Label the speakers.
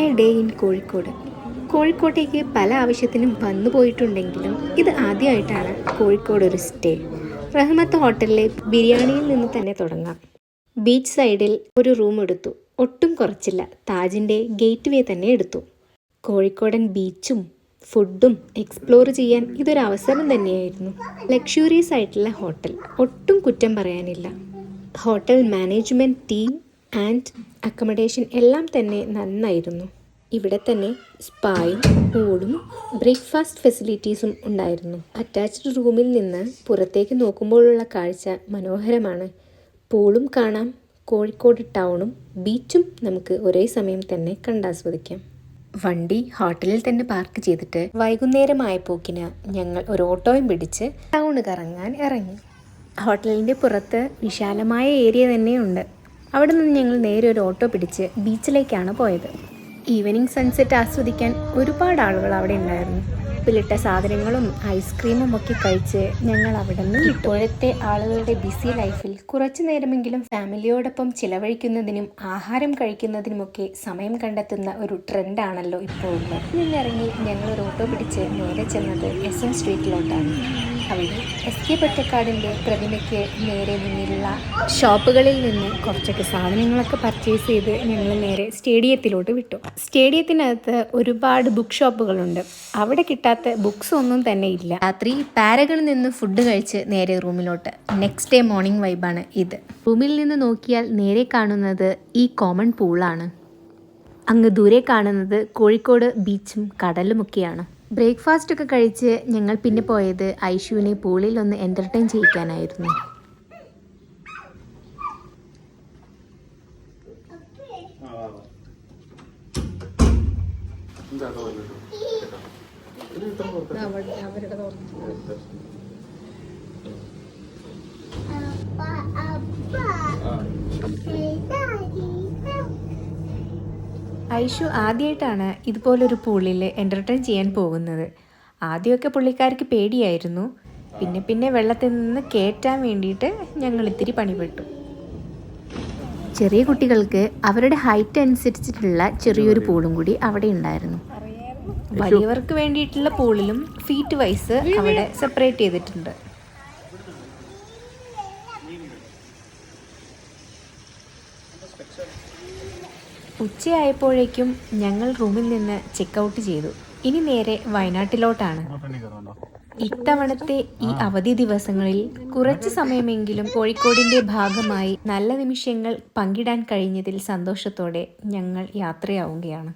Speaker 1: A day in Kozhikode. കോഴിക്കോട്ടേക്ക് പല ആവശ്യത്തിനും വന്നു പോയിട്ടുണ്ടെങ്കിലും ഇത് ആദ്യമായിട്ടാണ് കോഴിക്കോട് ഒരു സ്റ്റേ. റഹ്മത്ത് ഹോട്ടലിലെ ബിരിയാണിയിൽ നിന്ന് തന്നെ തുടങ്ങാം. ബീച്ച് സൈഡിൽ ഒരു റൂം എടുത്തു. ഒട്ടും കുറച്ചില്ല, താജിൻ്റെ ഗേറ്റ് വേ തന്നെ എടുത്തു. കോഴിക്കോടൻ ബീച്ചും ഫുഡും എക്സ്പ്ലോർ ചെയ്യാൻ ഇതൊരു അവസരം തന്നെയായിരുന്നു. ലക്ഷൂറിയസ് ആയിട്ടുള്ള ഹോട്ടൽ, ഒട്ടും കുറ്റം പറയാനില്ല. Hotel management, team and accommodation എല്ലാം തന്നെ നന്നായിരുന്നു. ഇവിടെ തന്നെ സ്പായും പൂളും ബ്രേക്ക്ഫാസ്റ്റ് ഫെസിലിറ്റീസും ഉണ്ടായിരുന്നു. അറ്റാച്ച്ഡ് റൂമിൽ നിന്ന് പുറത്തേക്ക് നോക്കുമ്പോഴുള്ള കാഴ്ച മനോഹരമാണ്. പൂളും കാണാം, കോഴിക്കോട് ടൗണും ബീച്ചും നമുക്ക് ഒരേ സമയം തന്നെ കണ്ടാസ്വദിക്കാം. വണ്ടി ഹോട്ടലിൽ തന്നെ പാർക്ക് ചെയ്തിട്ട് വൈകുന്നേരമായപ്പോക്കിന് ഞങ്ങൾ ഒരു ഓട്ടോയും പിടിച്ച് ടൗണ് കറങ്ങാൻ ഇറങ്ങി. ഹോട്ടലിൻ്റെ പുറത്ത് വിശാലമായ ഏരിയ തന്നെയുണ്ട്. അവിടെ നിന്ന് ഞങ്ങൾ നേരെ ഒരു ഓട്ടോ പിടിച്ച് ബീച്ചിലേക്കാണ് പോയത്. ഈവനിങ് സൺസെറ്റ് ആസ്വദിക്കാൻ ഒരുപാട് ആളുകൾ അവിടെ ഉണ്ടായിരുന്നു. ഉപ്പിലിട്ട സാധനങ്ങളും ഐസ്ക്രീമും ഒക്കെ കഴിച്ച് ഞങ്ങൾ അവിടെ നിന്ന് വിട്ടു. ഇപ്പോഴത്തെ ആളുകളുടെ ബിസി ലൈഫിൽ കുറച്ചു നേരമെങ്കിലും ഫാമിലിയോടൊപ്പം ചിലവഴിക്കുന്നതിനും ആഹാരം കഴിക്കുന്നതിനുമൊക്കെ സമയം കണ്ടെത്തുന്ന ഒരു ട്രെൻഡാണല്ലോ ഇപ്പോൾ ഉള്ളത്. നിന്നിറങ്ങി ഞങ്ങൾ ഒരു ഓട്ടോ പിടിച്ച് നേരെ ചെന്നത് SM സ്ട്രീറ്റിലോട്ടാണ്. അവിടെ SK പൊറ്റക്കാടിൻ്റെ പ്രതിമയ്ക്ക് നേരെ മുന്നിലുള്ള ഷോപ്പുകളിൽ നിന്ന് കുറച്ചൊക്കെ സാധനങ്ങളൊക്കെ പർച്ചേസ് ചെയ്ത് ഞങ്ങൾ നേരെ സ്റ്റേഡിയത്തിലോട്ട് വിട്ടു. സ്റ്റേഡിയത്തിനകത്ത് ഒരുപാട് ബുക്ക് ഷോപ്പുകളുണ്ട്. അവിടെ കിട്ടാത്ത ബുക്സ് ഒന്നും തന്നെ ഇല്ല. രാത്രി പാരകളിൽ നിന്ന് ഫുഡ് കഴിച്ച് നേരെ റൂമിലോട്ട്. നെക്സ്റ്റ് ഡേ മോർണിംഗ് വൈബാണ് ഇത്. റൂമിൽ നിന്ന് നോക്കിയാൽ നേരെ കാണുന്നത് ഈ കോമൺ പൂളാണ്. അങ്ങ് ദൂരെ കാണുന്നത് കോഴിക്കോട് ബീച്ചും കടലുമൊക്കെയാണ്. ബ്രേക്ക്ഫാസ്റ്റ് ഒക്കെ കഴിച്ച് ഞങ്ങൾ പിന്നെ പോയത് ഐഷുവിനെ പൂളിൽ ഒന്ന് എൻ്റർടൈൻ ചെയ്യിക്കാനായിരുന്നു. ഐഷു ആദ്യമായിട്ടാണ് ഇതുപോലൊരു പൂളിൽ എൻ്റർടൈൻ ചെയ്യാൻ പോകുന്നത്. ആദ്യമൊക്കെ പുള്ളിക്കാർക്ക് പേടിയായിരുന്നു. പിന്നെ വെള്ളത്തിൽ നിന്ന് കയറ്റാൻ വേണ്ടിയിട്ട് ഞങ്ങൾ ഇത്തിരി പണിപ്പെട്ടു. ചെറിയ കുട്ടികൾക്ക് അവരുടെ ഹൈറ്റ് അനുസരിച്ചിട്ടുള്ള ചെറിയൊരു പൂളും കൂടി അവിടെ ഉണ്ടായിരുന്നു. വലിയവർക്ക് വേണ്ടിയിട്ടുള്ള പൂളിലും ഫീറ്റ് വൈസ് അവിടെ സെപ്പറേറ്റ് ചെയ്തിട്ടുണ്ട്. ഉച്ചയായപ്പോഴേക്കും ഞങ്ങൾ റൂമിൽ നിന്ന് ചെക്ക് ചെയ്തു. ഇനി നേരെ വയനാട്ടിലോട്ടാണ്. ഇത്തവണത്തെ ഈ അവധി ദിവസങ്ങളിൽ കുറച്ച് സമയമെങ്കിലും കോഴിക്കോടിൻ്റെ ഭാഗമായി നല്ല നിമിഷങ്ങൾ പങ്കിടാൻ കഴിഞ്ഞതിൽ സന്തോഷത്തോടെ ഞങ്ങൾ യാത്രയാവുകയാണ്.